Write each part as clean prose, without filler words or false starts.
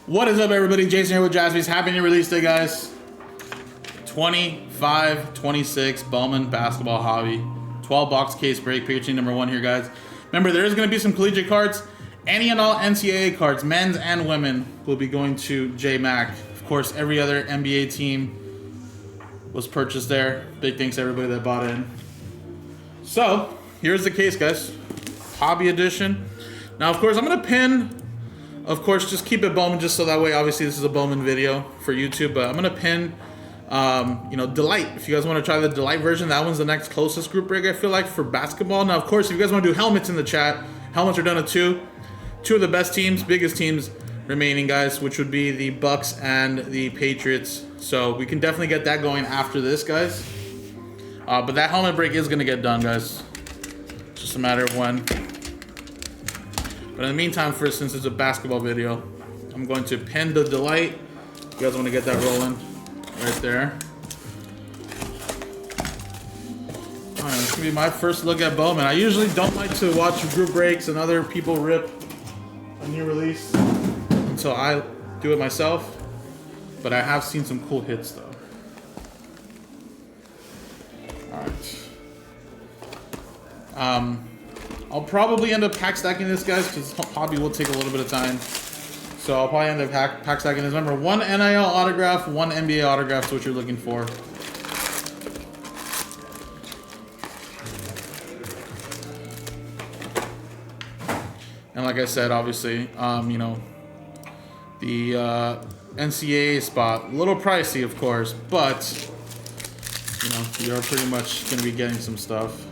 What is up, everybody? Jason here with Jaspy's. Happy new release day, guys. 25-26 Bowman basketball hobby. 12 box case break. Picture number 1 here, guys. Remember, there is going to be some collegiate cards. Any and all NCAA cards, men's and women, will be going to J-Mac. Of course, every other NBA team was purchased there. Big thanks to everybody that bought in. So, here's the case, guys. Hobby edition. Now, of course, I'm going to pin... Of course, just keep it Bowman, just so that way, obviously, this is a Bowman video for YouTube, but I'm going to pin, Delight. If you guys want to try the Delight version, that one's the next closest group break, I feel like, for basketball. Now, of course, if you guys want to do helmets in the chat, helmets are done at 2. 2 of the best teams, biggest teams remaining, guys, which would be the Bucks and the Patriots. So we can definitely get that going after this, guys. But that helmet break is going to get done, guys. It's just a matter of when. But in the meantime, since it's a basketball video, I'm going to pin the Delight. You guys want to get that rolling right there. Alright, this is going to be my first look at Bowman. I usually don't like to watch group breaks and other people rip a new release until I do it myself. But I have seen some cool hits, though. Alright. I'll probably end up pack stacking this, guys, because hobby will take a little bit of time. So I'll probably end up pack stacking this. Remember, 1 NIL autograph, 1 NBA autograph is what you're looking for. And like I said, obviously, the NCAA spot, a little pricey, of course, but, you are pretty much going to be getting some stuff.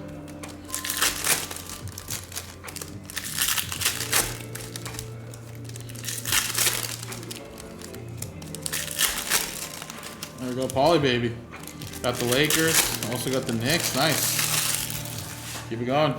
There we go, Pauly, baby. Got the Lakers, also got the Knicks. Nice. Keep it going.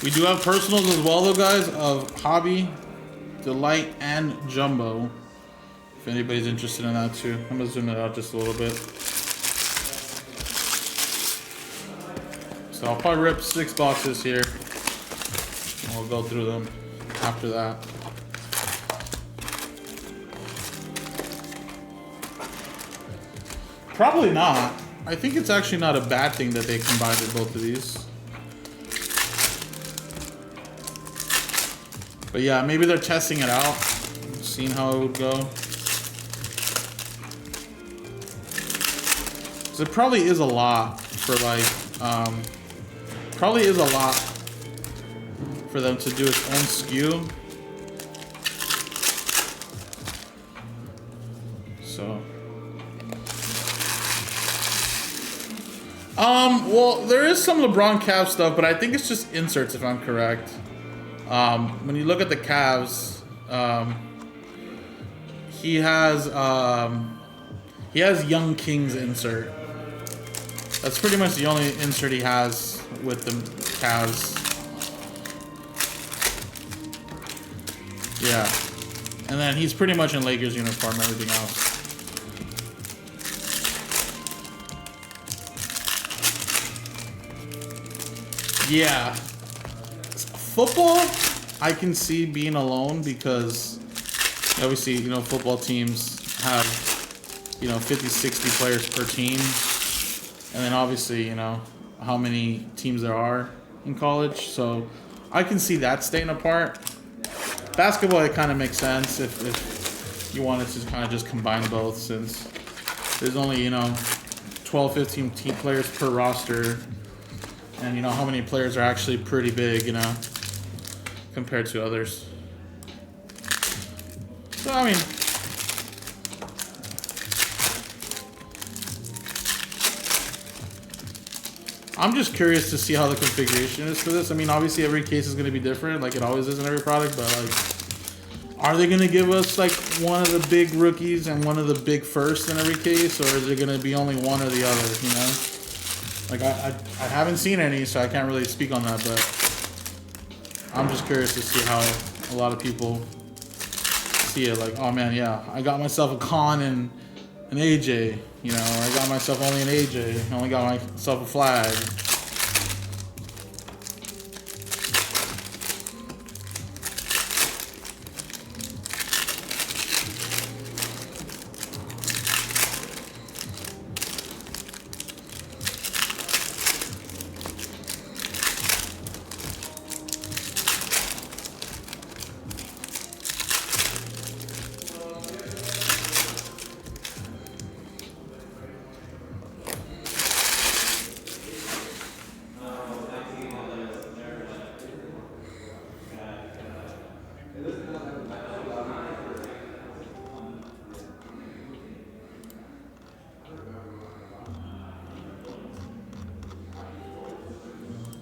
We do have personals as well, though, guys, of Hobby, Delight, and Jumbo. If anybody's interested in that, too. I'm going to zoom it out just a little bit. So I'll probably rip 6 boxes here. And we'll go through them after that. Probably not. I think it's actually not a bad thing that they combined both of these. But yeah, maybe they're testing it out, seeing how it would go. So it probably is a lot for for them to do its own SKU. So, well, there is some LeBron Cavs stuff, but I think it's just inserts, if I'm correct. When you look at the Cavs, he has Young Kings insert. That's pretty much the only insert he has with the Cavs. Yeah, and then he's pretty much in Lakers uniform. Everything else. Yeah. Football, I can see being alone because obviously, football teams have, 50, 60 players per team. And then obviously, how many teams there are in college. So I can see that staying apart. Basketball, it kind of makes sense if you wanted to kind of just combine both, since there's only, 12, 15 team players per roster. And how many players are actually pretty big, compared to others. So, I mean, I'm just curious to see how the configuration is for this. I mean, obviously every case is going to be different, like it always is in every product, but like, are they going to give us like one of the big rookies and one of the big firsts in every case, or is it going to be only one or the other, you know? Like, I haven't seen any, so I can't really speak on that, but I'm just curious to see how a lot of people see it. Like, oh man, yeah, I got myself a Con and an AJ, you know, or I got myself only an AJ, I only got myself a flag.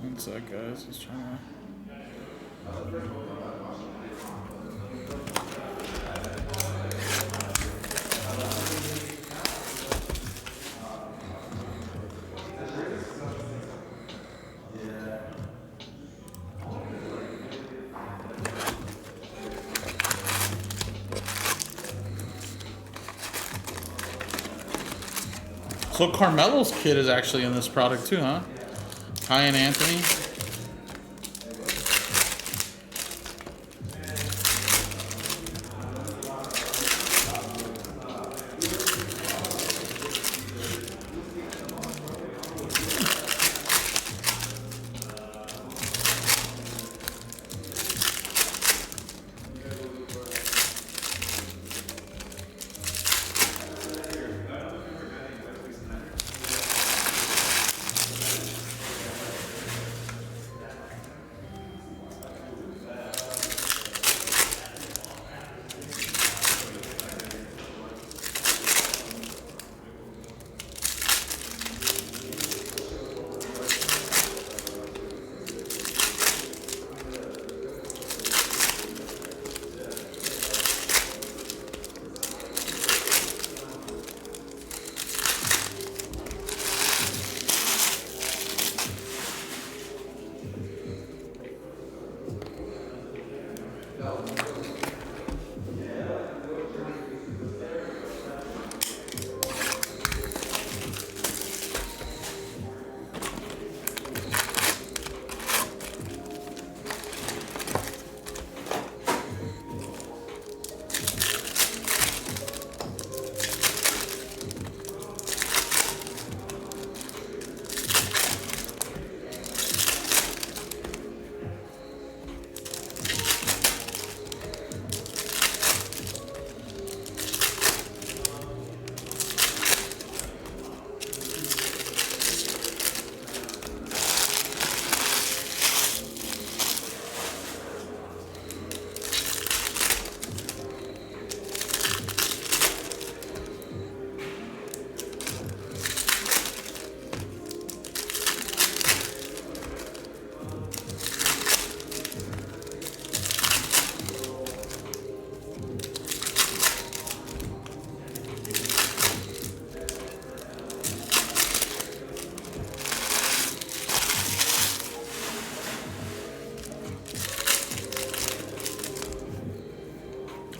One sec, guys. Just trying to. So Carmelo's kid is actually in this product too, huh? Ty and Anthony.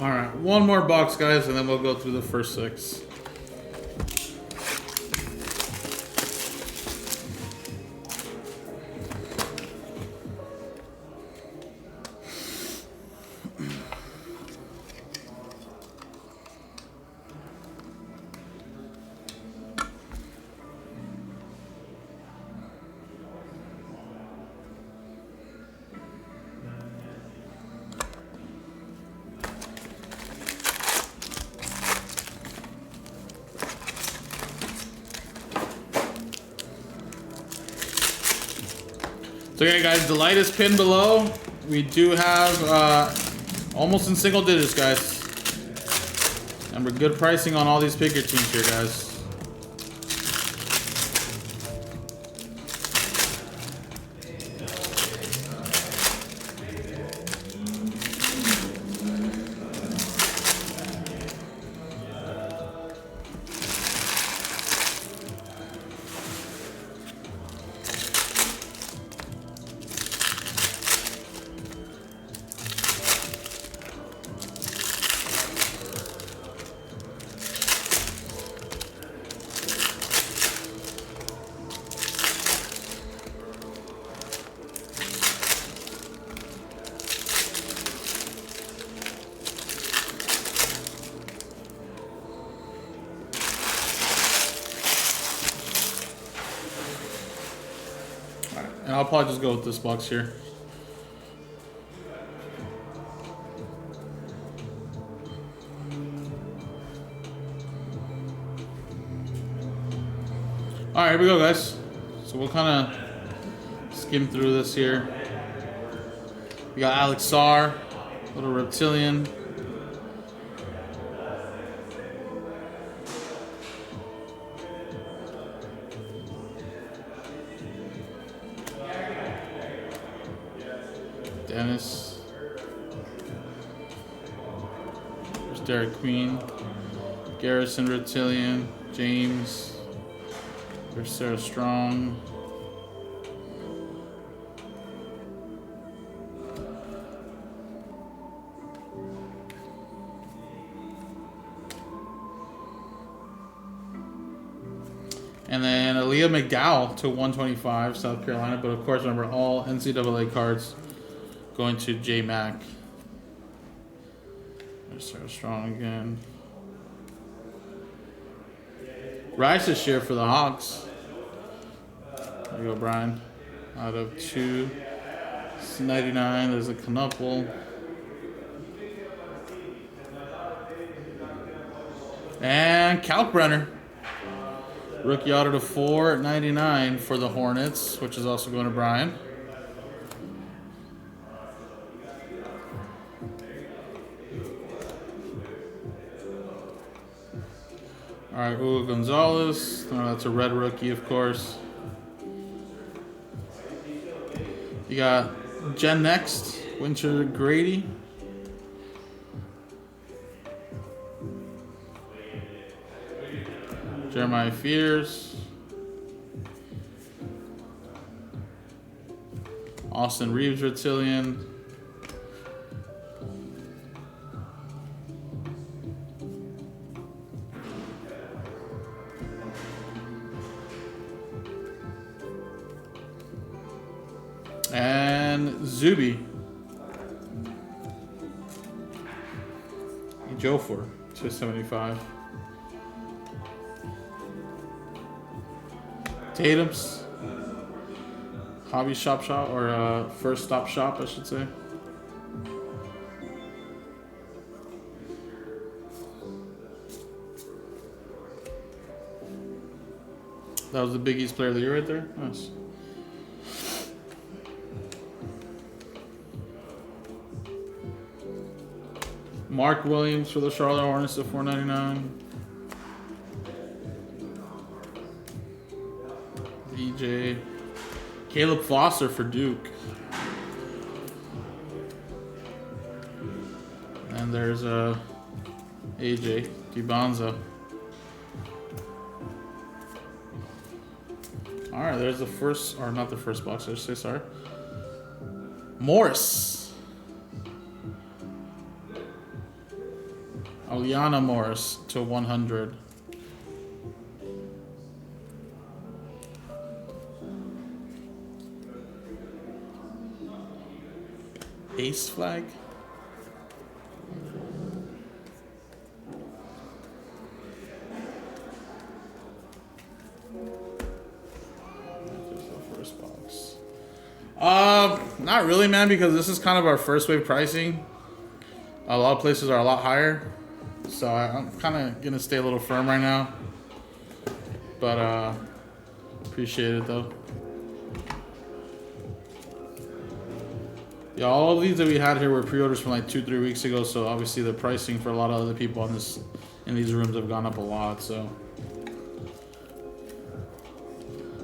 All right, one more box, guys, and then we'll go through the first 6. So okay, guys, the lightest pin below, we do have almost in single digits, guys. And we're good pricing on all these picker teams here, guys. I'll probably just go with this box here. Alright, here we go, guys. So we'll kind of skim through this here. We got Alex Sarr, little reptilian. Dennis. There's Derek Queen. Garrison reptilian. James. There's Sarah Strong. And then Aaliyah McDowell to 125, South Carolina. But of course, remember, all NCAA cards going to J Mac. There's Sarah Strong again. Rice this year for the Hawks. There you go, Brian. Out of 299, there's a Knuppel. And Kalkbrenner. Rookie auto to 499 for the Hornets, which is also going to Brian. All right, Hugo Gonzalez. Oh, that's a red rookie, of course. You got Gen Next, Winter Grady. Jeremiah Fears. Austin Reeves Reptilian. And Zuby. Jofor, 275. Tatum's. Hobby Shop or First Stop Shop, I should say. That was the Big East Player of the Year right there. Nice. Mark Williams for the Charlotte Hornets at $4.99. DJ. Caleb Foster for Duke. And there's AJ DiBonza. All right, there's the first, or not the first box, I should say, sorry. Morris. Aliana Morris to 100. Ace flag. There's the first box. Not really, man, because this is kind of our first wave pricing. A lot of places are a lot higher, so I'm kind of gonna stay a little firm right now. But appreciate it though. Yeah, all of these that we had here were pre-orders from like 2-3 weeks ago, so obviously the pricing for a lot of other people on this in these rooms have gone up a lot, so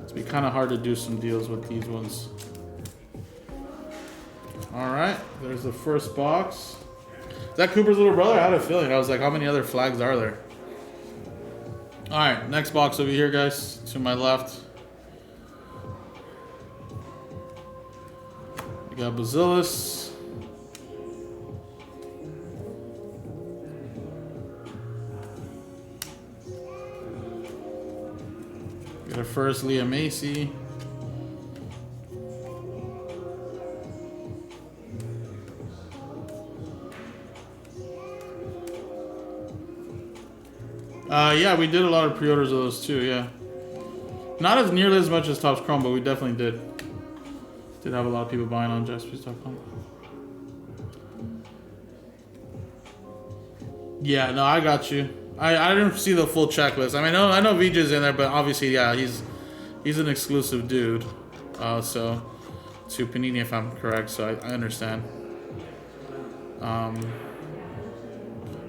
it's been kind of hard to do some deals with these ones. All right, there's the first box. Is that Cooper's little brother? I had a feeling. I was like, how many other flags are there? All right, next box over here, guys, to my left. We got Basilis. Got a first Leah Macy. Yeah, we did a lot of pre-orders of those too, yeah. Not as nearly as much as Topps Chrome, but we definitely did. Did have a lot of people buying on jaspys.com. Yeah, no, I got you. I didn't see the full checklist. I mean, I know VJ's in there, but obviously, yeah, he's an exclusive dude. So to Panini, if I'm correct, so I understand.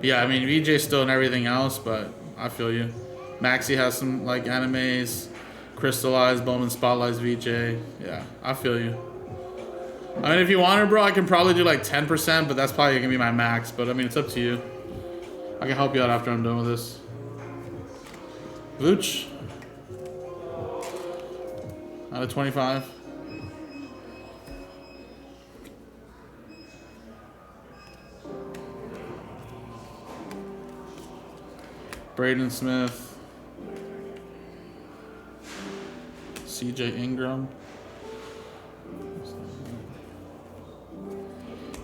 Yeah, I mean, VJ's still in everything else, but I feel you. Maxi has some like animes, crystallized, Bowman spotlights VJ. Yeah, I feel you. I mean, if you want it, bro, I can probably do like 10%, but that's probably gonna be my max. But I mean, it's up to you. I can help you out after I'm done with this. Vooch. Out of 25. Braden Smith. CJ Ingram.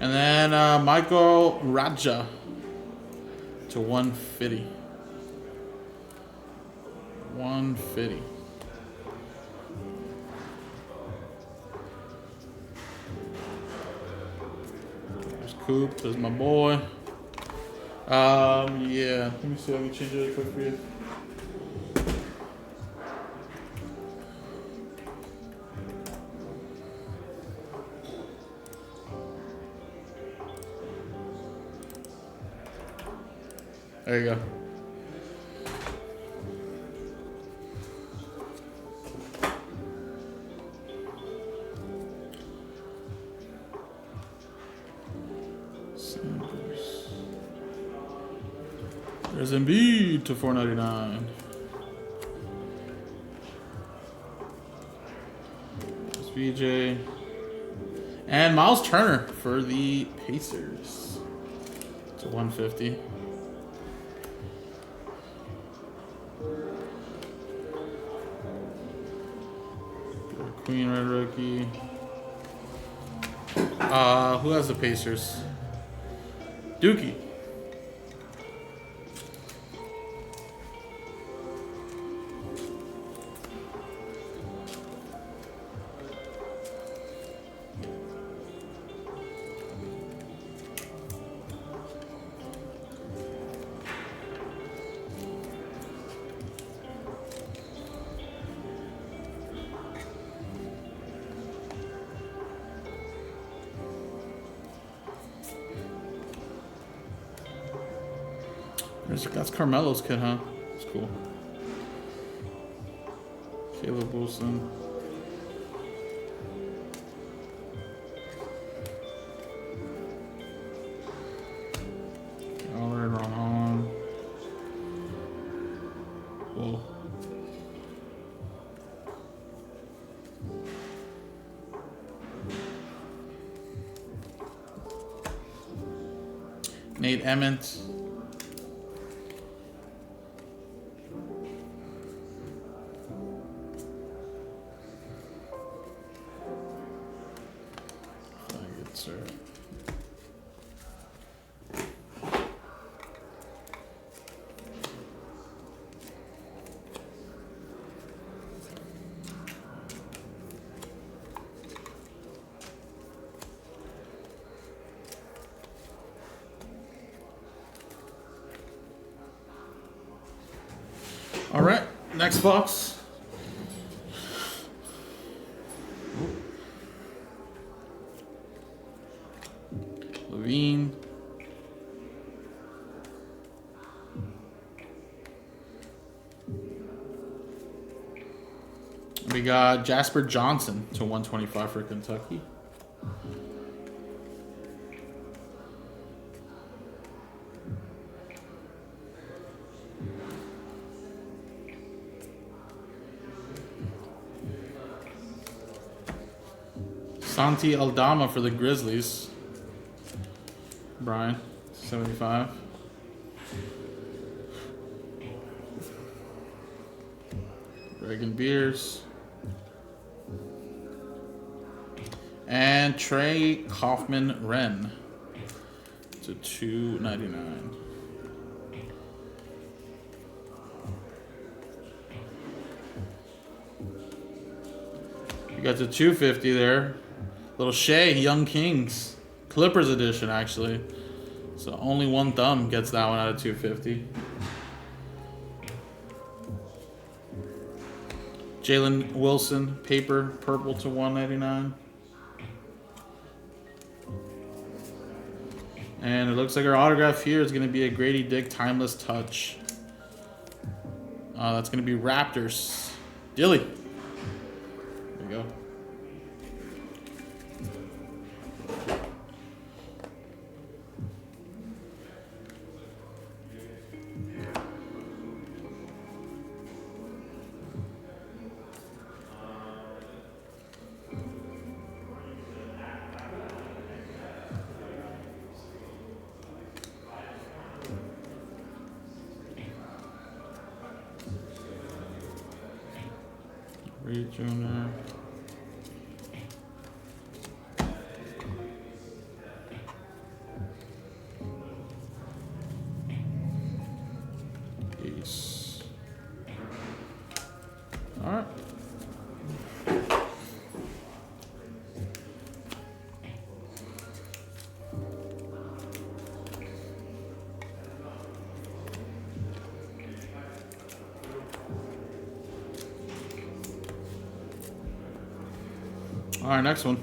And then Michael Raja to 150. 150. There's Coop. There's my boy. Yeah. Let me see if I can change it really quick for you. There you go. Sanders. There's Embiid to 499. There's VJ. And Miles Turner for the Pacers to 150. Queen Red Rookie. Who has the Pacers? Dookie. That's Carmelo's kid, huh? That's cool. Caleb Wilson. Allard, Ron Holland. Cool. Nate Emmett. All right, next box. Levine. We got Jasper Johnson to 125 for Kentucky. Santi Aldama for the Grizzlies. Brian, 75. Reagan Beers. And Trey Kaufman-Renn to 299. You got the 250 there. Little Shea, Young Kings. Clippers edition, actually. So only one thumb gets that one out of 250. Jalen Wilson, paper, purple to 199. And it looks like our autograph here is going to be a Grady Dick Timeless Touch. That's going to be Raptors. Dilly. There you go. Junior. Peace. All right. All right, next one.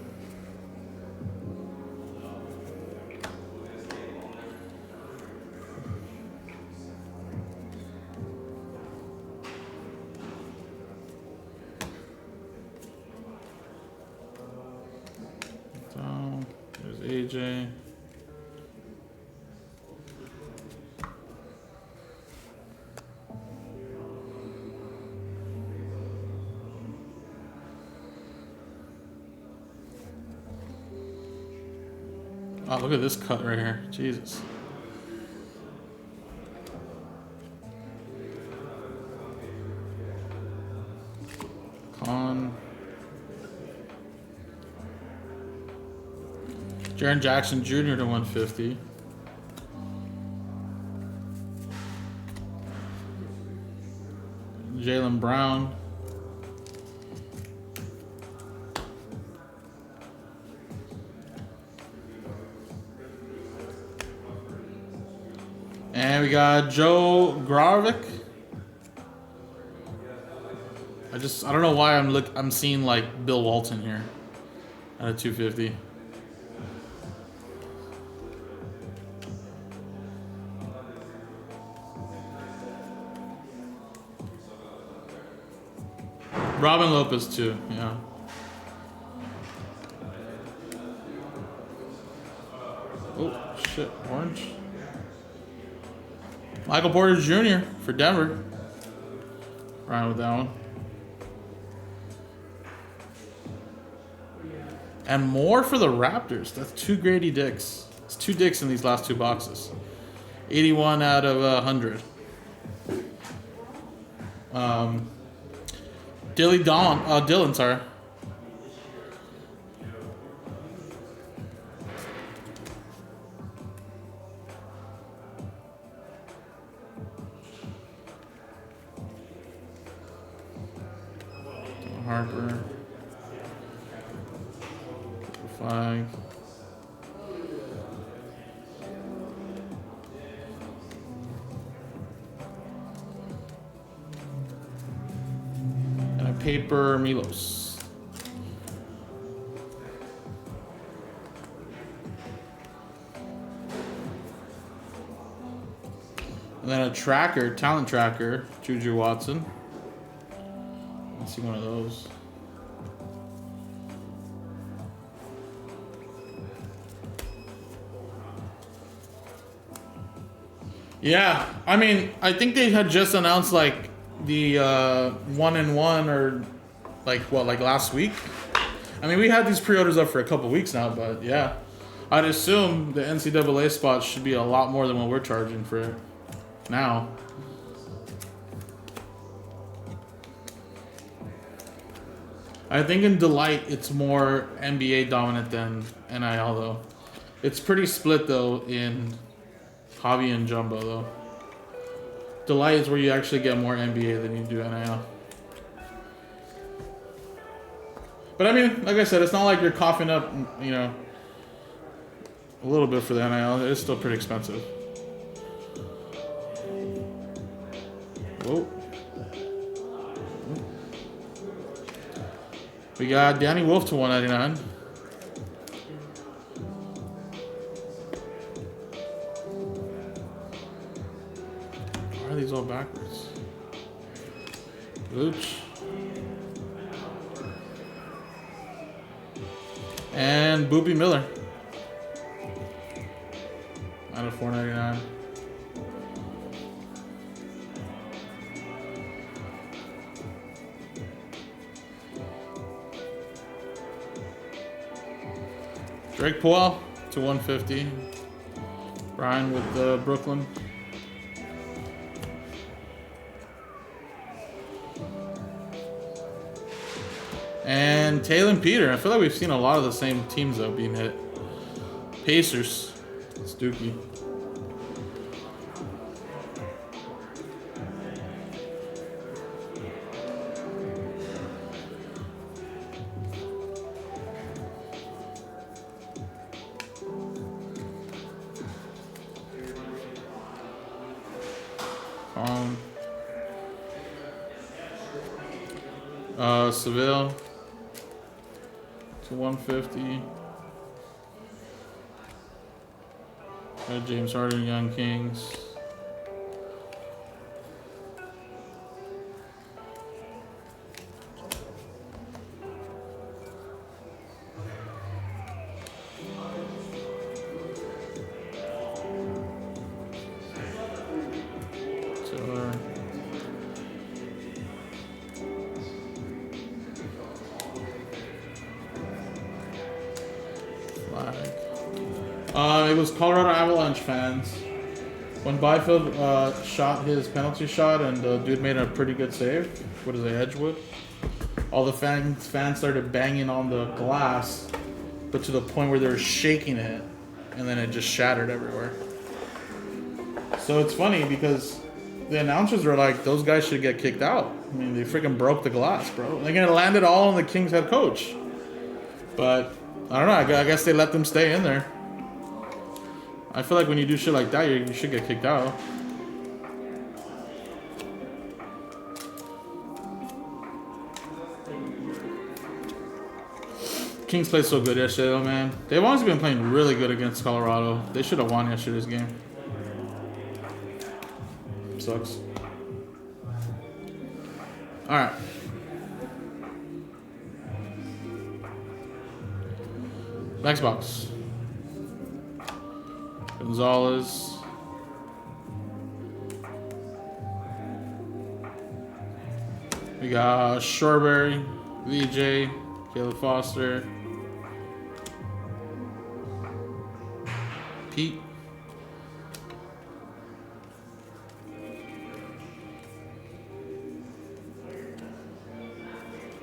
So, there's AJ. Oh, look at this cut right here. Jesus. Con. Jaren Jackson Jr. to 150. Jaylen Brown. And we got Joe Gravic. I don't know why I'm seeing like Bill Walton here at a 250. Robin Lopez too, yeah. Oh shit, orange. Michael Porter Jr. for Denver. Right with that one. And more for the Raptors. That's 2 Grady Dicks. It's 2 Dicks in these last 2 boxes. 81 out of 100. Dylan, sorry. Harper. Flag. And a paper Milos. And then a tracker, talent tracker, Juju Watson. Let's see one of those. Yeah, I mean, I think they had just announced like the 1-in-1 or like last week. I mean, we had these pre-orders up for a couple weeks now, but yeah, I'd assume the NCAA spots should be a lot more than what we're charging for it now. I think in Delight it's more NBA dominant than NIL though. It's pretty split though in Hobby and Jumbo though. Delight is where you actually get more NBA than you do NIL. But I mean, like I said, it's not like you're coughing up, you know, a little bit for the NIL. It's still pretty expensive. Whoa. We got Danny Wolf to 199. Why are these all backwards? Gooch. And Boopy Miller. Out of 499. Drake Powell to 150. Brian with Brooklyn. And Taylor Peter. I feel like we've seen a lot of the same teams though being hit. Pacers. It's Dookie. Seville to 150. James Harden, Young Kings. It was Colorado Avalanche fans. When Byfield shot his penalty shot and the dude made a pretty good save, what is it, Edgewood? All the fans started banging on the glass, but to the point where they were shaking it, and then it just shattered everywhere. So it's funny because the announcers were like, those guys should get kicked out. I mean, they freaking broke the glass, bro. They're gonna land it all on the Kings head coach. But I don't know. I guess they let them stay in there. I feel like when you do shit like that, you should get kicked out. Kings played so good yesterday, though, man. They've always been playing really good against Colorado. They should have won yesterday's game. Sucks. All right. Next box. Gonzalez. We got Shoreberry, VJ, Caleb Foster, Pete.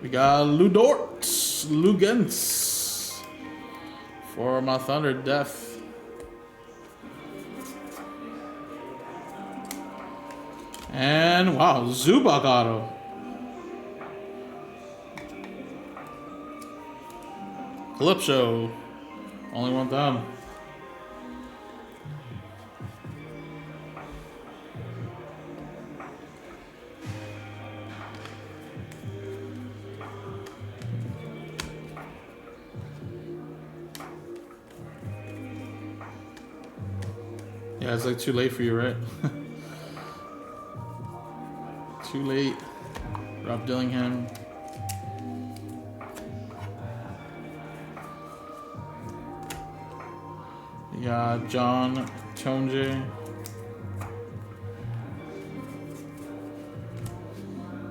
We got Lugens for my Thunder Death. And wow, Zubac auto. Calypso. Only one down. Yeah, it's like too late for you, right? Too late. Rob Dillingham. We got John Tonje.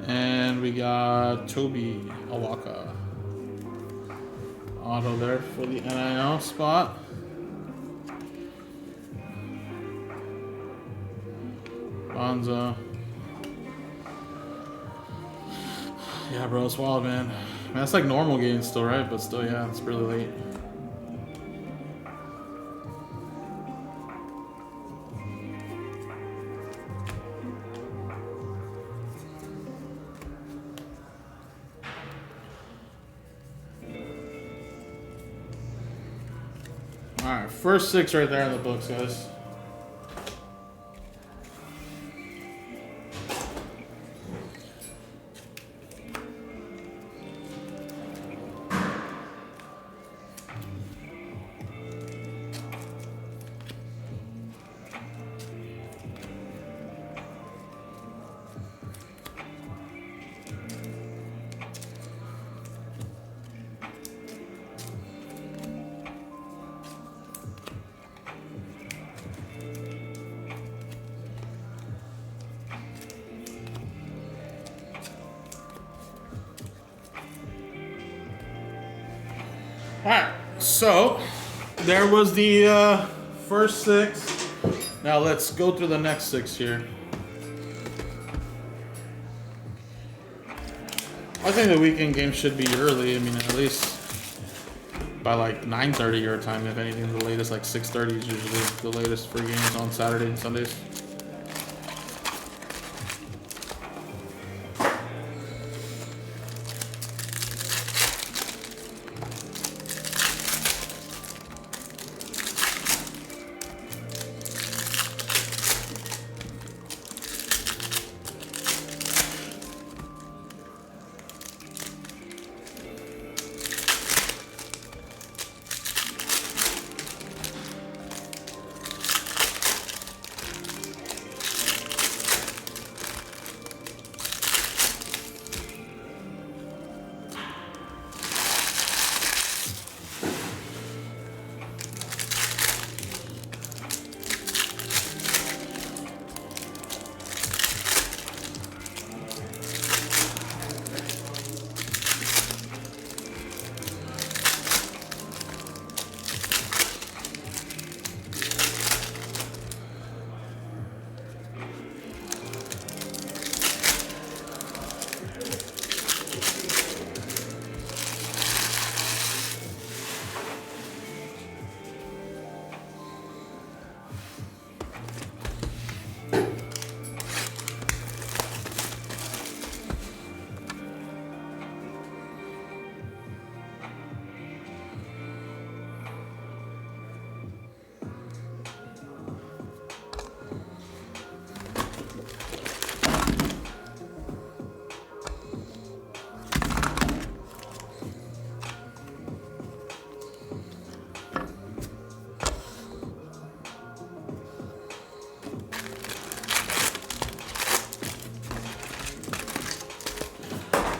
And we got Toby Awaka. Auto there for the NIL spot. Bonza. Yeah, bro, it's wild, man. That's like normal games still, right? But still, yeah, it's really late. Alright, first 6 right there in the books, guys. Alright, so there was the first 6. Now let's go through the next 6 here. I think the weekend game should be early. I mean, at least by like 9:30 your time. If anything, the latest like 6:30 is usually the latest for games on Saturday and Sundays.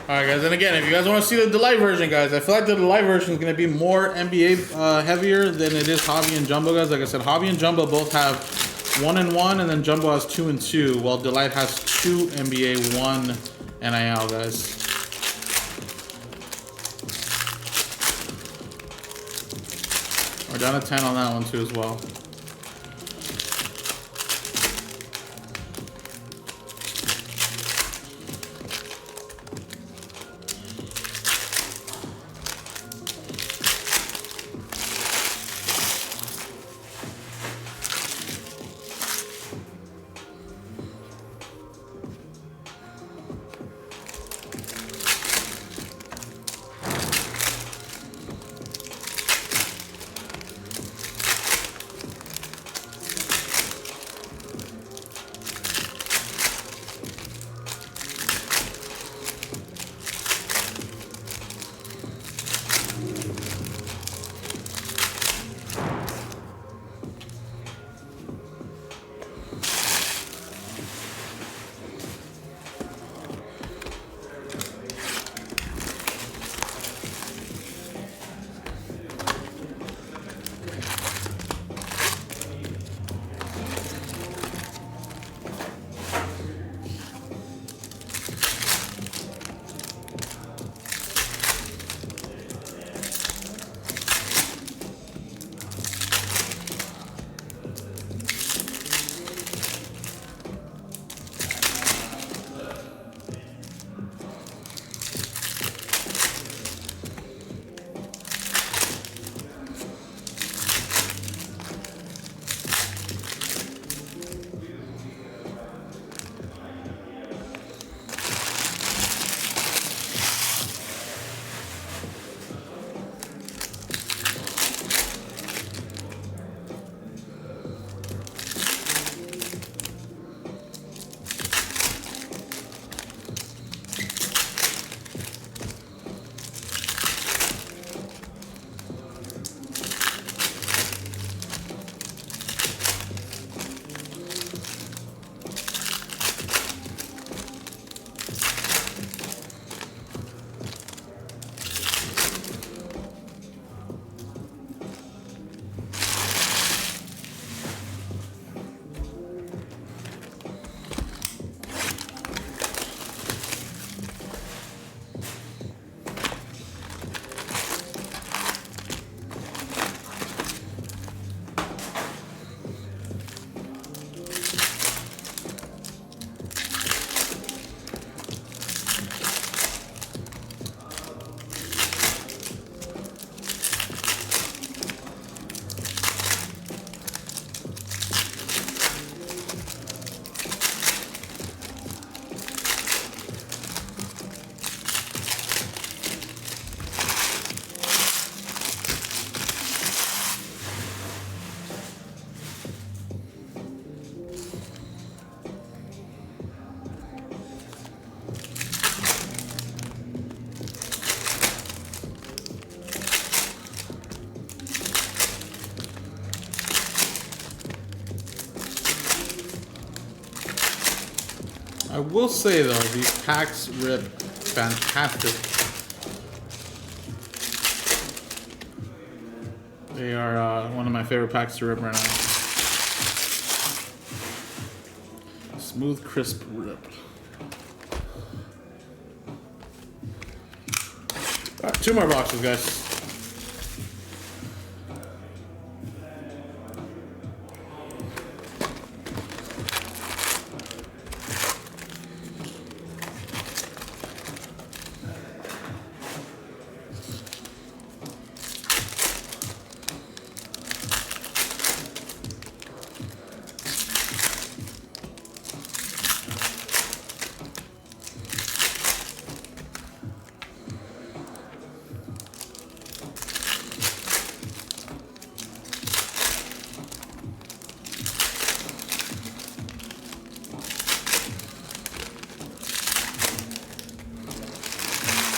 Alright guys, and again, if you guys want to see the Delight version, guys, I feel like the Delight version is going to be more NBA heavier than it is Hobby and Jumbo, guys. Like I said, Hobby and Jumbo both have 1 and 1, and then Jumbo has 2 and 2, while Delight has 2 NBA, 1 NIL, guys. We're down to 10 on that one too as well. will say though, these packs rip fantastic. They are one of my favorite packs to rip right now. Smooth, crisp rip. All right, 2 more boxes, guys.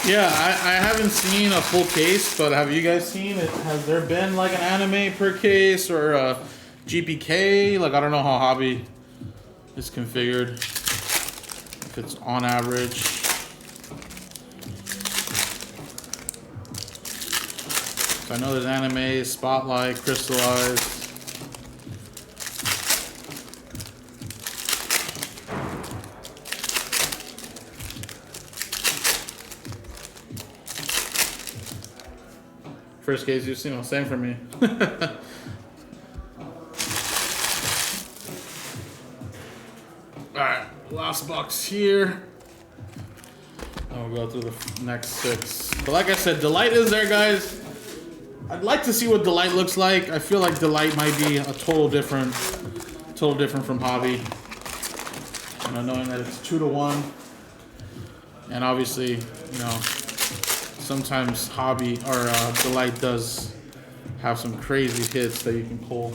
Yeah, I haven't seen a full case, but have you guys seen it? Has there been like an anime per case or a GPK? Like, I don't know how hobby is configured. If it's on average. I know there's anime, spotlight, crystallized. First case you've seen, same for me. Alright, last box here. And we'll go through the next 6. But like I said, Delight is there, guys. I'd like to see what Delight looks like. I feel like Delight might be a total different from Hobby. You know, knowing that it's 2-to-1. And obviously, you know, sometimes Hobby or Delight does have some crazy hits that you can pull.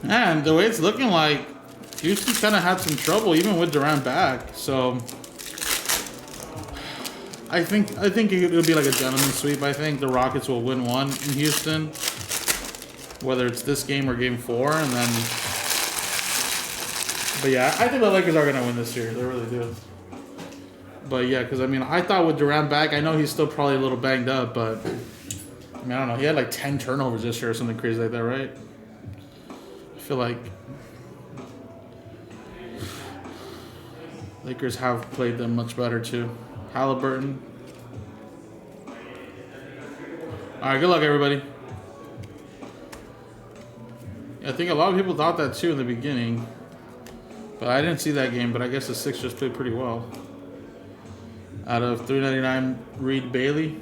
And the way it's looking like, Houston kind of had some trouble even with Durant back. So I think it'll be like a gentleman's sweep. I think the Rockets will win 1 in Houston, whether it's this game or game 4, and then. But yeah, I think the Lakers are gonna win this series. They really do. But yeah, because I mean, I thought with Durant back, I know he's still probably a little banged up, but I mean, I don't know. He had like 10 turnovers this year or something crazy like that, right? I feel like Lakers have played them much better too. Halliburton. All right, good luck, everybody. I think a lot of people thought that too in the beginning, but I didn't see that game. But I guess the Sixers played pretty well. Out of 399, Reed Bailey.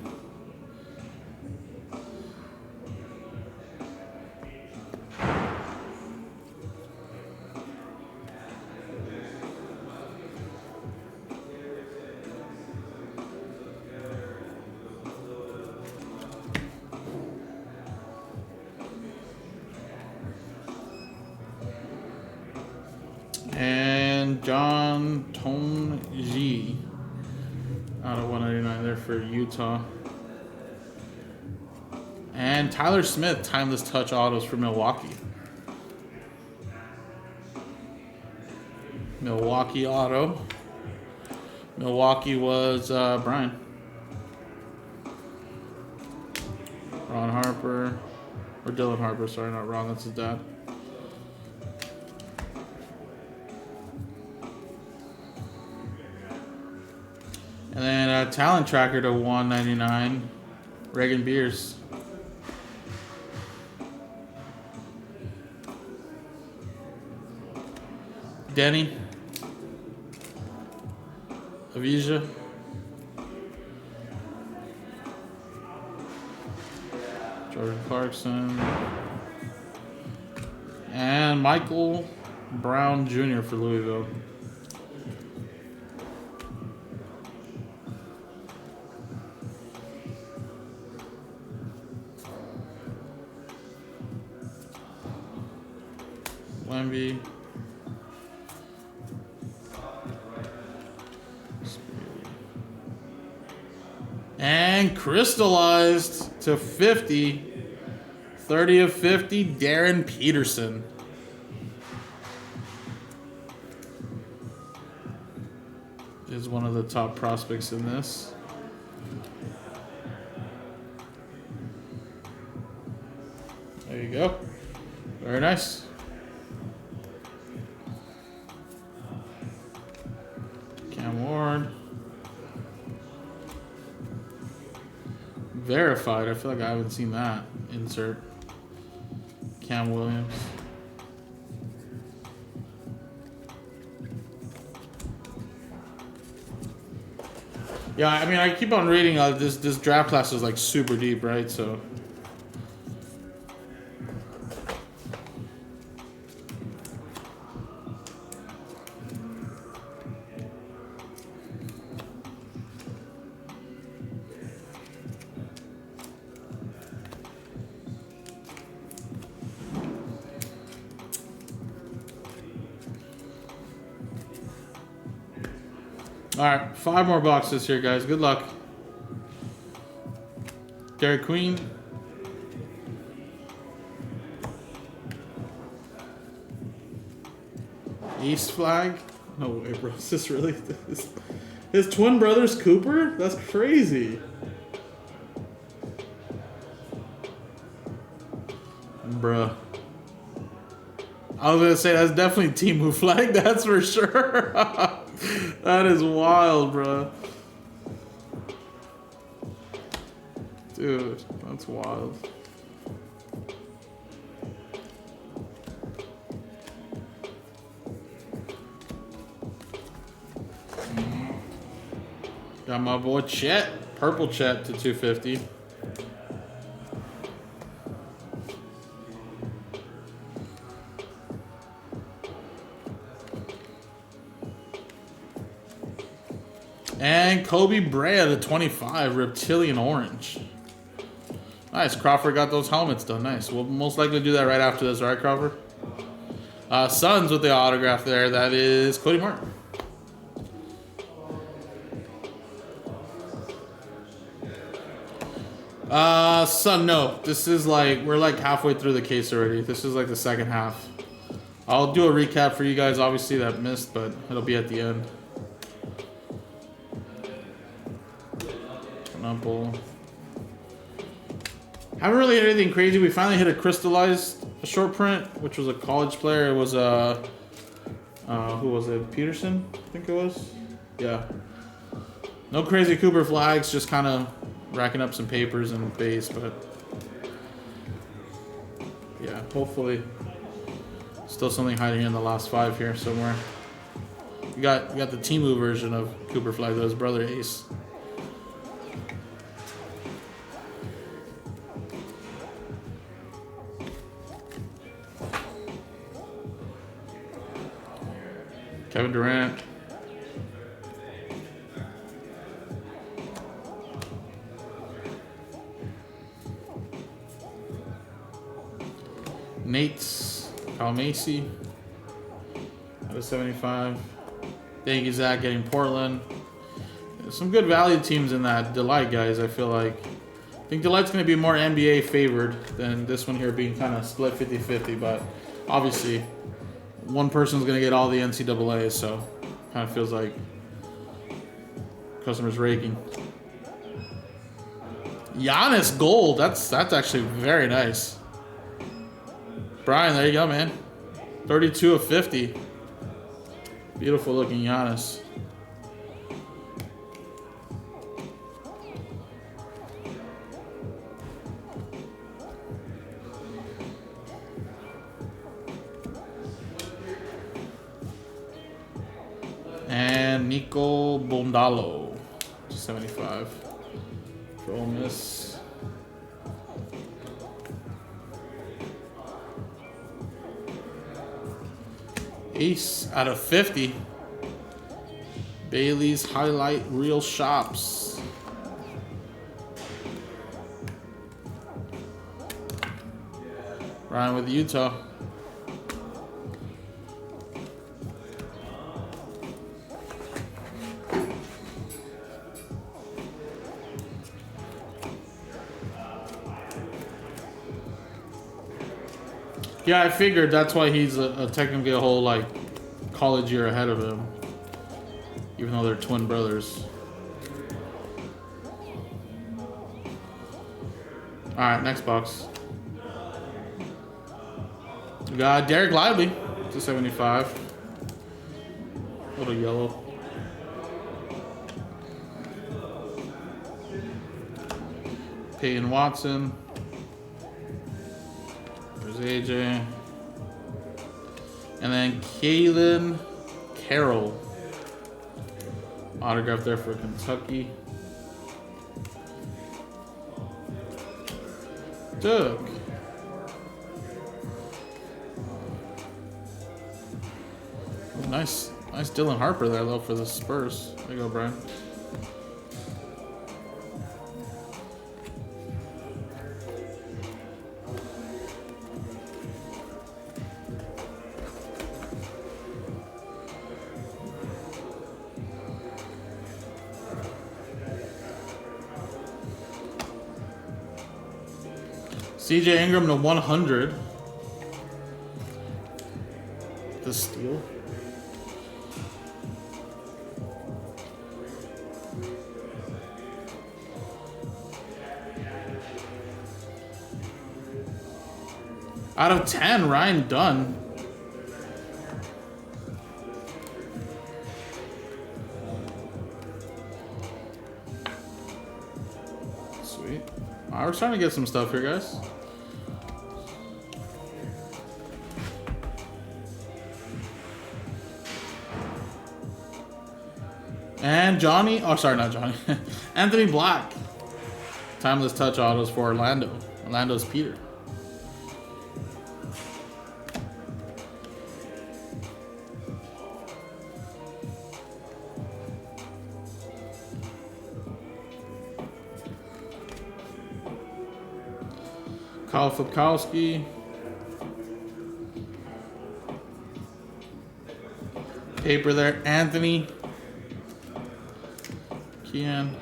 And John Tonji out of 199 there for Utah. And Tyler Smith, timeless touch autos for Milwaukee. Milwaukee auto. Milwaukee was Brian. Ron Harper. Or Dylan Harper, sorry, not Ron, that's his dad. And then talent tracker to 199, Reagan Beers. Denny. Avija. Jordan Clarkson. And Michael Brown Jr. for Louisville. Wemby. And crystallized to 50. 30 of 50, Darren Peterson. Is one of the top prospects in this. There you go. Very nice. Cam Ward. Verified. I feel like I haven't seen that insert. Cam Williams. Yeah, I mean, I keep on reading this draft class is like super deep, right? So. All right, 5 more boxes here, guys. Good luck. Derek Queen. East flag. No way, bro. Is this really his twin brother's Cooper? That's crazy. Bruh. I was gonna say that's definitely Temu flag. That's for sure. That is wild, bro. Dude, that's wild. Got my boy Chet, purple Chet to 250. And Kobe Brea to 25, Reptilian Orange. Nice, Crawford got those helmets done. Nice. We'll most likely do that right after this, right, Crawford? Suns with the autograph there. That is Cody Martin. Sun, no. This is like, we're like halfway through the case already. This is like the second half. I'll do a recap for you guys, obviously, that missed, but it'll be at the end. Haven't really hit anything crazy. We finally hit a crystallized short print, which was a college player. It was who was it? Peterson, I think it was. Yeah. No crazy Cooper flags, just kind of racking up some papers and base, but yeah, hopefully still something hiding in the last 5 here somewhere. We got the Temu version of Cooper flag, those brother Ace. Kevin Durant. Nate's Kyle Macy out of 75. Thank you, Zach, getting Portland. There's some good value teams in that Delight, guys. I feel like. I think Delight's going to be more NBA favored than this one here being kind of split 50-50, but obviously one person's going to get all the NCAAs, so kind of feels like customers raking. Giannis gold. That's actually very nice. Brian, there you go, man. 32 of 50. Beautiful looking Giannis. And Nico Bondalo, 75 for Ole Miss. Ace out of 50. Bailey's Highlight Real Shops. Ryan with Utah. Yeah, I figured that's why he's technically a whole like college year ahead of him, even though they're twin brothers. All right, next box. We got Derek Lively to 75. A little yellow. Peyton Watson. There's AJ. And then Kaylin Carroll. Autograph there for Kentucky. Doug. Nice Dylan Harper there though for the Spurs. There you go, Brian. CJ Ingram to 100. The steal. Out of 10, Ryan Dunn. Sweet. We're starting to get some stuff here, guys. And Johnny, oh sorry, not Johnny. Anthony Black. Timeless touch autos for Orlando. Orlando's Peter. Kyle Fikowski. Paper there, Anthony. Kian.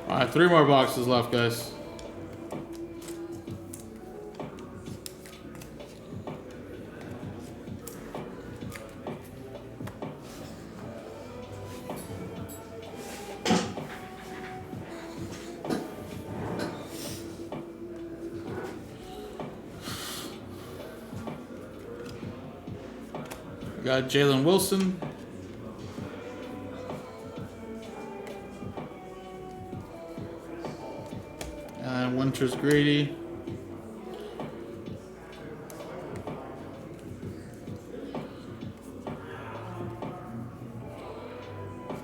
All right, 3 more boxes left, guys. We got Jalen Wilson. Winters Grady.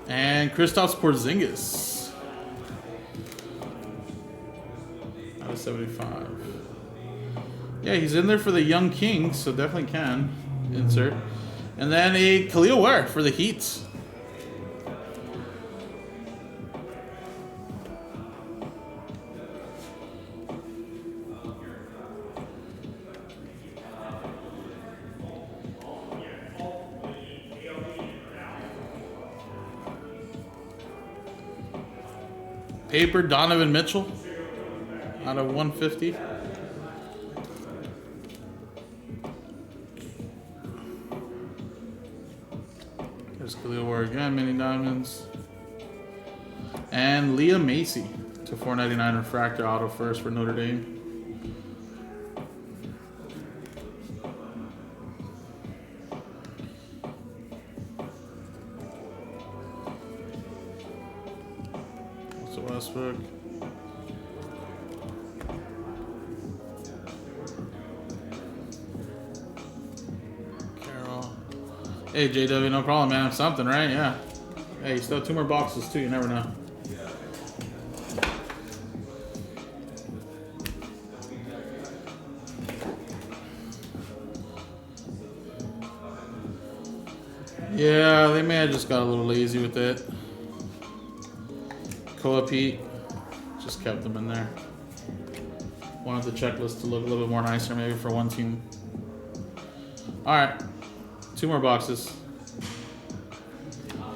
And Kristaps Porzingis. Out of 75. Yeah, he's in there for the Young Kings, so definitely can insert. And then a Khalil Ware for the Heat. Paper Donovan Mitchell out of 150. There's Khalil Ware again, mini diamonds. And Leah Macy to 499 refractor auto first for Notre Dame. Westbrook. Hey, JW, no problem, man. Something, right? Yeah. Hey, you still have 2 more boxes, too. You never know. Yeah, they may have just got a little lazy with it. Pete just kept them in there. Wanted the checklist to look a little bit more nicer, maybe for one team. All right, 2 more boxes.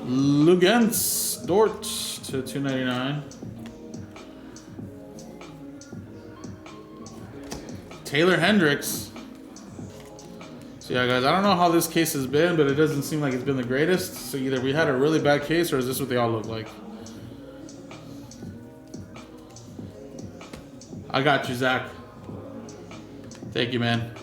Lugens Dort to 299. Taylor Hendricks. So yeah, guys, I don't know how this case has been, but it doesn't seem like it's been the greatest. So either we had a really bad case, or is this what they all look like? I got you, Zach. Thank you, man.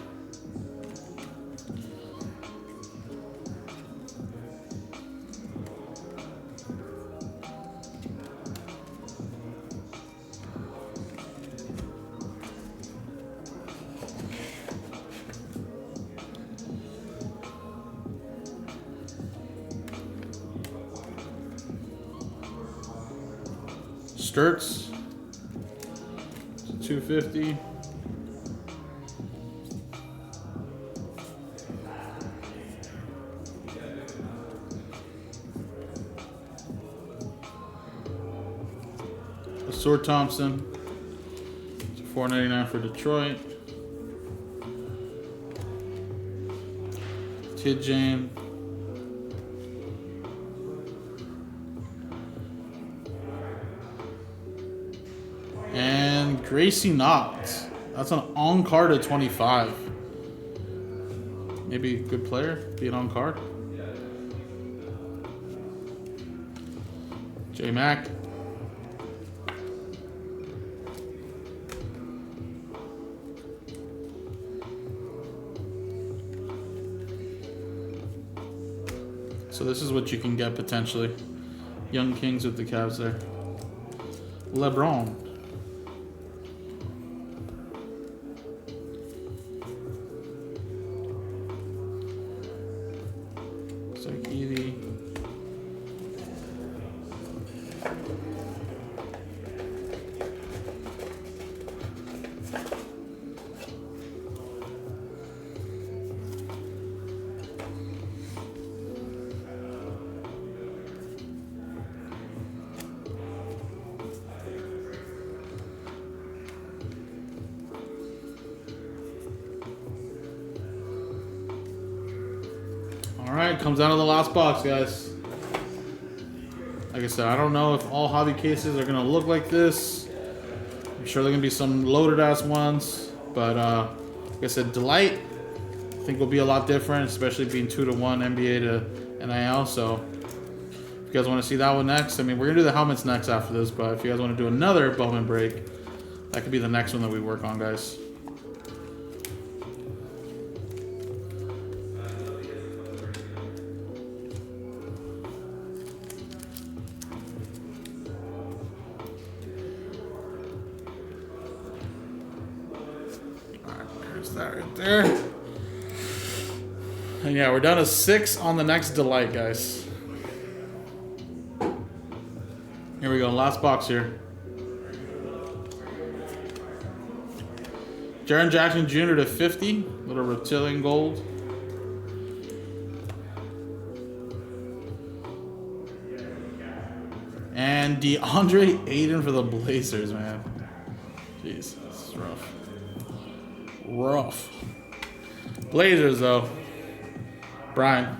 Sturts, 250. Sword Thompson, 499 for Detroit. Kid Jane. And Gracie Knox. That's an on-card at 25. Maybe a good player, be an on-card. J Mac. So this is what you can get potentially. Young Kings with the Cavs there. LeBron. Sakiri. All right, comes out of the last box, guys. Like I said, I don't know if all hobby cases are gonna look like this. I'm sure there are gonna be some loaded ass ones, but like I said, Delight I think will be a lot different, especially being 2-to-1 NBA to NIL. So if you guys want to see that one next, I mean, we're gonna do the helmets next after this, but if you guys want to do another Bowman break, that could be the next one that we work on, guys. That right there. And yeah, we're down to 6 on the next Delight, guys. Here we go, last box here. Jaren Jackson Jr. to 50, little reptilian gold. And DeAndre Ayton for the Blazers, man. Jeez, this is rough. Rough. Blazers, though. Brian.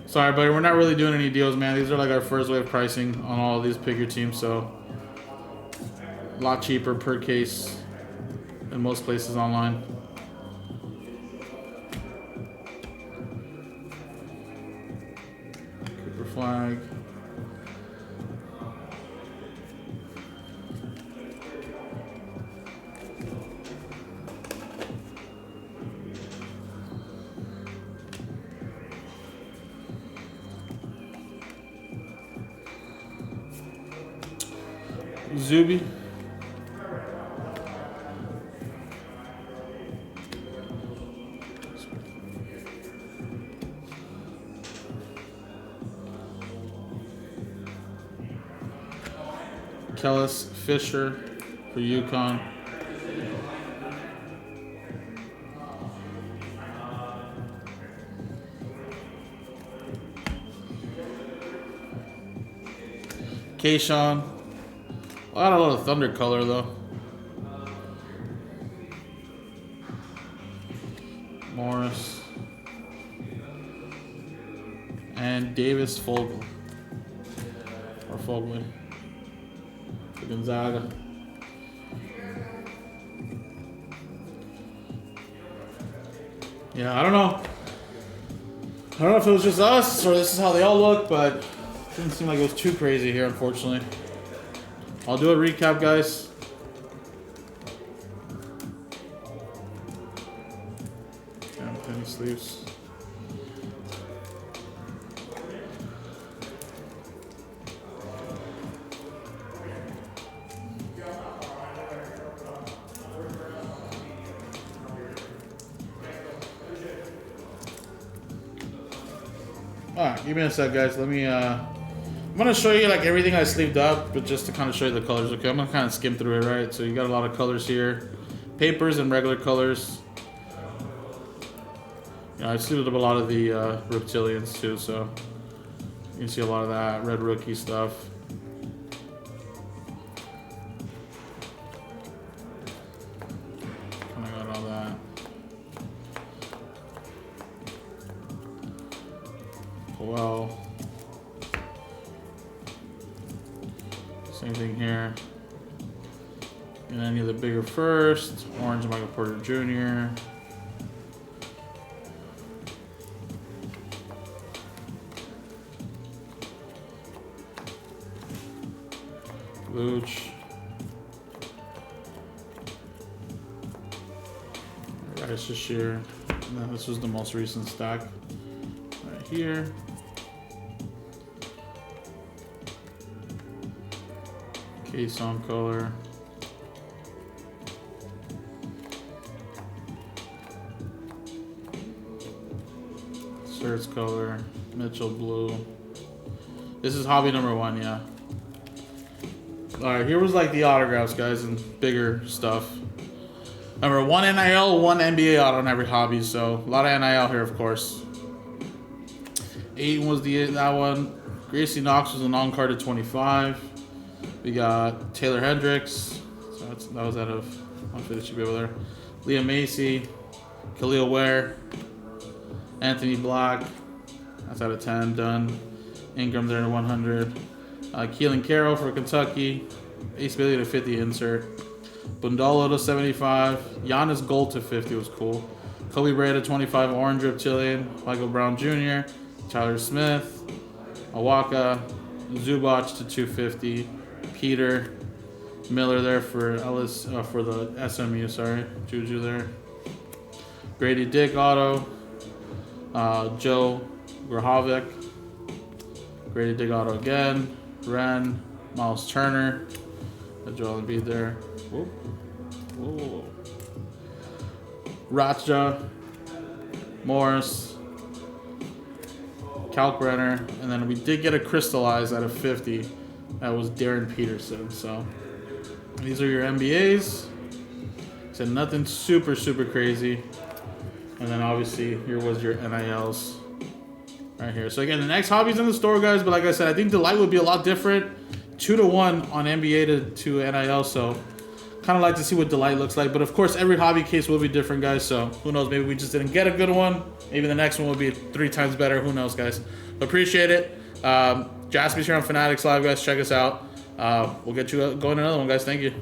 Sorry, buddy. We're not really doing any deals, man. These are like our first wave pricing on all of these. Pick your team, so a lot cheaper per case than most places online. Cooper Flag. Zuby. Kellis Fisher for UConn. Kayshawn. I got a lot of Thunder color though. Morris. And Davis Fogel. Or Fogley. For Gonzaga. Yeah, I don't know. I don't know if it was just us or this is how they all look, but it didn't seem like it was too crazy here, unfortunately. I'll do a recap, guys. Damn, penny sleeves. Alright, give me a sec, guys. Let me, I'm gonna show you like everything I sleeved up, but just to kind of show you the colors. Okay, I'm gonna kind of skim through it, right? So you got a lot of colors here. Papers and regular colors. Yeah, I sleeved up a lot of the reptilians too, so you can see a lot of that. Red rookie stuff. Kind of got all that. Well, same thing here. And any of the bigger first. Orange Michael Porter Jr. Vooch. Rice this year. And then this was the most recent stack. Right here. Kayshawn color. Serge color. Mitchell blue. This is hobby number 1, yeah. Alright, here was like the autographs, guys, and bigger stuff. Remember, 1 NIL, 1 NBA auto on every hobby, so a lot of NIL here, of course. 8 was that one. Gracie Knox was a non-carded 25. We got Taylor Hendricks. So that was out of, hopefully that should be over there. Liam Macy. Khalil Ware. Anthony Black. That's out of 10, done. Ingram there to 100. Keelan Carroll for Kentucky. Ace Bailey to 50 insert. Bundolo to 75. Giannis Gold to 50 was cool. Kobe Bryant to 25. Orange Reptilian. Michael Brown Jr. Tyler Smith. Awaka. Zubac to 250. Peter Miller there for Ellis for the SMU, sorry. Juju there. Grady Dick auto. Joe Grahovic. Grady Dick auto again. Ren. Miles Turner. Joel Embiid there. Whoa. Whoa. Ratja. Morris. Kalkbrenner. And then we did get a crystallized out of 50. That was Darren Peterson. So these are your NBAs. So nothing super crazy. And then obviously here was your NILs right here. So again, the next hobby's in the store, guys. But like I said, I think the light would be a lot different. 2-to-1 on NBA to NIL. So kind of like to see what Delight looks like. But of course, every hobby case will be different, guys. So who knows? Maybe we just didn't get a good one. Maybe the next one will be 3 times better. Who knows, guys? Appreciate it. Jaspy's here on Fanatics Live, guys. Check us out. We'll get you going another one, guys. Thank you.